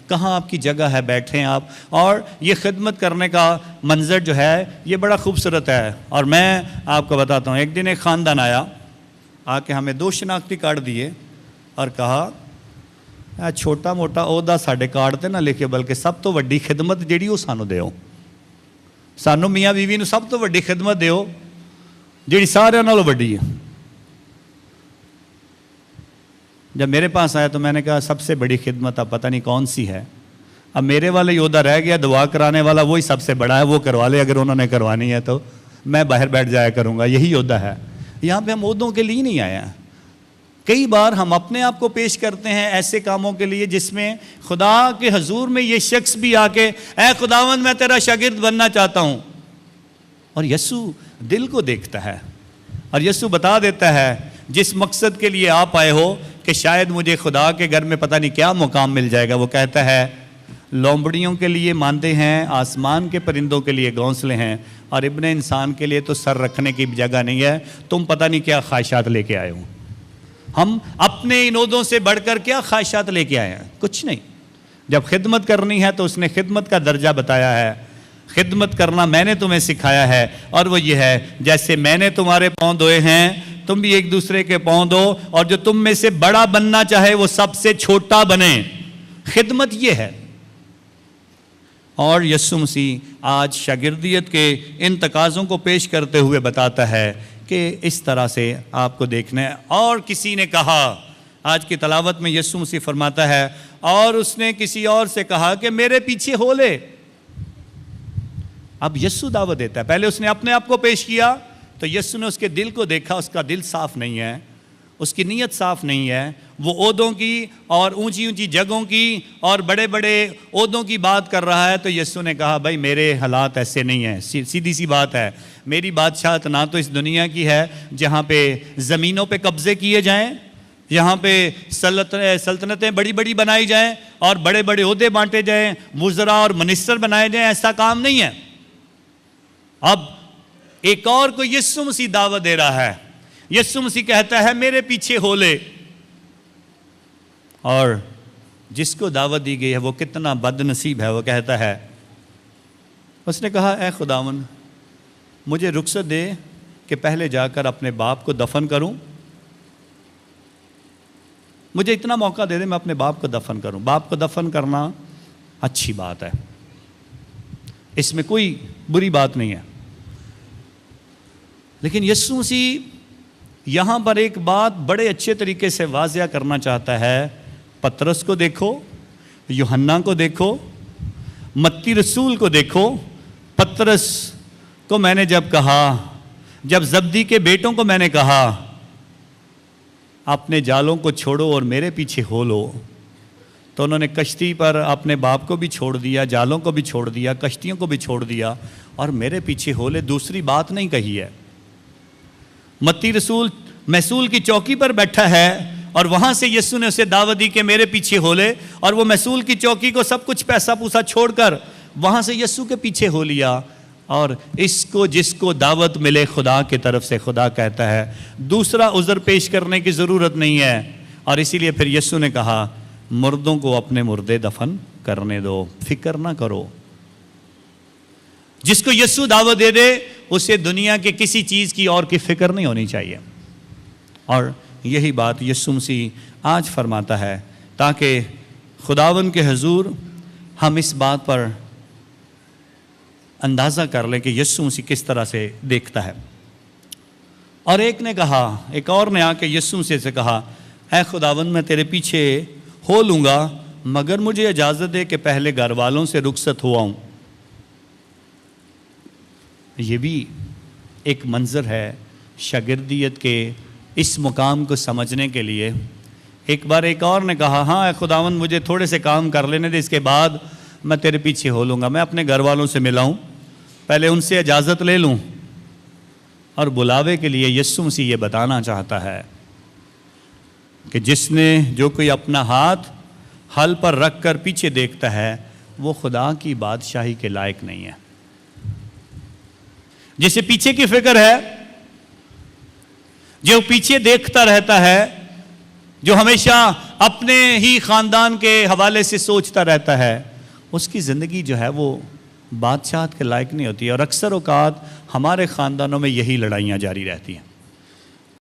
کہاں آپ کی جگہ ہے، بیٹھیں آپ. اور یہ خدمت کرنے کا منظر جو ہے یہ بڑا خوبصورت ہے. اور میں آپ کو بتاتا ہوں، ایک دن ایک خاندان آ کے ہمیں 2 شناختی کارڈ دیے اور کہا چھوٹا موٹا عہدہ ساڈے کارڈ تے نہ لکھے، بلکہ سب تو وڈی خدمت جیڑی وہ سانو دیو، سانو میاں بیوی نو سب تو وڈی خدمت دیو جیڑی سارے نالوں وڈی ہے. جب میرے پاس آیا تو میں نے کہا سب سے بڑی خدمت اب پتہ نہیں کون سی ہے. اب میرے والے یہ عہدہ رہ گیا، دعا کرانے والا وہی سب سے بڑا ہے، وہ کروا لے اگر انہوں نے کروانی ہے تو میں باہر بیٹھ جایا کروں گا، یہی عہدہ ہے. یہاں پہ ہم عہدوں کے لیے نہیں آئے ہیں. کئی بار ہم اپنے آپ کو پیش کرتے ہیں ایسے کاموں کے لیے جس میں خدا کے حضور میں یہ شخص بھی آ کے اے خداوند میں تیرا شاگرد بننا چاہتا ہوں. اور یسوع دل کو دیکھتا ہے اور یسوع بتا دیتا ہے جس مقصد کے لیے آپ آئے ہو کہ شاید مجھے خدا کے گھر میں پتہ نہیں کیا مقام مل جائے گا. وہ کہتا ہے لومڑیوں کے لیے ماندے ہیں، آسمان کے پرندوں کے لیے گھونسلے ہیں، اور ابن انسان کے لیے تو سر رکھنے کی جگہ نہیں ہے. تم پتہ نہیں کیا خواہشات لے کے آئے ہو. ہم اپنے ان عہدوں سے بڑھ کر کیا خواہشات لے کے آئے ہیں؟ کچھ نہیں. جب خدمت کرنی ہے تو اس نے خدمت کا درجہ بتایا ہے. خدمت کرنا میں نے تمہیں سکھایا ہے، اور وہ یہ ہے جیسے میں نے تمہارے پاؤں دھوئے ہیں تم بھی ایک دوسرے کے پاؤں دو، اور جو تم میں سے بڑا بننا چاہے وہ سب سے چھوٹا بنے. خدمت یہ ہے. اور یسوع مسیح آج شاگردیت کے ان تقاضوں کو پیش کرتے ہوئے بتاتا ہے کہ اس طرح سے آپ کو دیکھنا ہے. اور کسی نے کہا، آج کی تلاوت میں یسوع مسیح فرماتا ہے اور اس نے کسی اور سے کہا کہ میرے پیچھے ہو لے. اب یسوع دعوت دیتا ہے. پہلے اس نے اپنے آپ کو پیش کیا تو یسوع نے اس کے دل کو دیکھا، اس کا دل صاف نہیں ہے، اس کی نیت صاف نہیں ہے. وہ عہدوں کی اور اونچی اونچی جگہوں کی اور بڑے بڑے عہدوں کی بات کر رہا ہے. تو یسوع نے کہا بھائی میرے حالات ایسے نہیں ہیں. سیدھی سی بات ہے، میری بادشاہت نہ تو اس دنیا کی ہے جہاں پہ زمینوں پہ قبضے کیے جائیں، یہاں پہ سلطنتیں بڑی بڑی بنائی جائیں اور بڑے بڑے عہدے بانٹے جائیں، وزراء اور منسٹر بنائے جائیں. ایسا کام نہیں ہے. اب ایک اور کو یسوع مسیح دعوت دے رہا ہے. یسوع مسیح کہتا ہے میرے پیچھے ہو لے. اور جس کو دعوت دی گئی ہے وہ کتنا بد نصیب ہے. وہ کہتا ہے، اس نے کہا اے خداوند مجھے رخصت دے کہ پہلے جا کر اپنے باپ کو دفن کروں. مجھے اتنا موقع دے دے میں اپنے باپ کو دفن کروں. باپ کو دفن کرنا اچھی بات ہے، اس میں کوئی بری بات نہیں ہے. لیکن یسوع مسیح یہاں پر ایک بات بڑے اچھے طریقے سے واضح کرنا چاہتا ہے. پترس کو دیکھو، یوحنا کو دیکھو، متی رسول کو دیکھو. پترس کو میں نے جب کہا، جب زبدی کے بیٹوں کو میں نے کہا اپنے جالوں کو چھوڑو اور میرے پیچھے ہو لو، تو انہوں نے کشتی پر اپنے باپ کو بھی چھوڑ دیا، جالوں کو بھی چھوڑ دیا، کشتیوں کو بھی چھوڑ دیا اور میرے پیچھے ہو لے. دوسری بات نہیں کہی ہے. متی رسول محصول کی چوکی پر بیٹھا ہے اور وہاں سے یسوع نے اسے دعوت دی کہ میرے پیچھے ہو لے، اور وہ محصول کی چوکی کو سب کچھ پیسہ پوسا چھوڑ کر وہاں سے یسوع کے پیچھے ہو لیا. اور اس کو جس کو دعوت ملے خدا کی طرف سے، خدا کہتا ہے دوسرا عذر پیش کرنے کی ضرورت نہیں ہے. اور اسی لیے پھر یسوع نے کہا مردوں کو اپنے مردے دفن کرنے دو، فکر نہ کرو. جس کو یسوع دعوت دے دے اسے دنیا کے کسی چیز کی اور کی فکر نہیں ہونی چاہیے. اور یہی بات یسوع مسیح آج فرماتا ہے تاکہ خداوند کے حضور ہم اس بات پر اندازہ کر لیں کہ یسوع مسیح کس طرح سے دیکھتا ہے. اور ایک نے کہا، ایک اور نے آ کے یسوع مسیح سے کہا اے خداوند میں تیرے پیچھے ہو لوں گا مگر مجھے اجازت دے کہ پہلے گھر والوں سے رخصت ہوا ہوں. یہ بھی ایک منظر ہے شاگردیت کے اس مقام کو سمجھنے کے لیے. ایک بار ایک اور نے کہا ہاں اے خداوند مجھے تھوڑے سے کام کر لینے دے، اس کے بعد میں تیرے پیچھے ہو لوں گا. میں اپنے گھر والوں سے ملا ہوں، پہلے ان سے اجازت لے لوں. اور بلاوے کے لیے یسوع مسیح یہ بتانا چاہتا ہے کہ جس نے جو کوئی اپنا ہاتھ ہل پر رکھ کر پیچھے دیکھتا ہے وہ خدا کی بادشاہی کے لائق نہیں ہے. جسے پیچھے کی فکر ہے، جو پیچھے دیکھتا رہتا ہے، جو ہمیشہ اپنے ہی خاندان کے حوالے سے سوچتا رہتا ہے، اس کی زندگی جو ہے وہ بادشاہت کے لائق نہیں ہوتی. اور اکثر اوقات ہمارے خاندانوں میں یہی لڑائیاں جاری رہتی ہیں.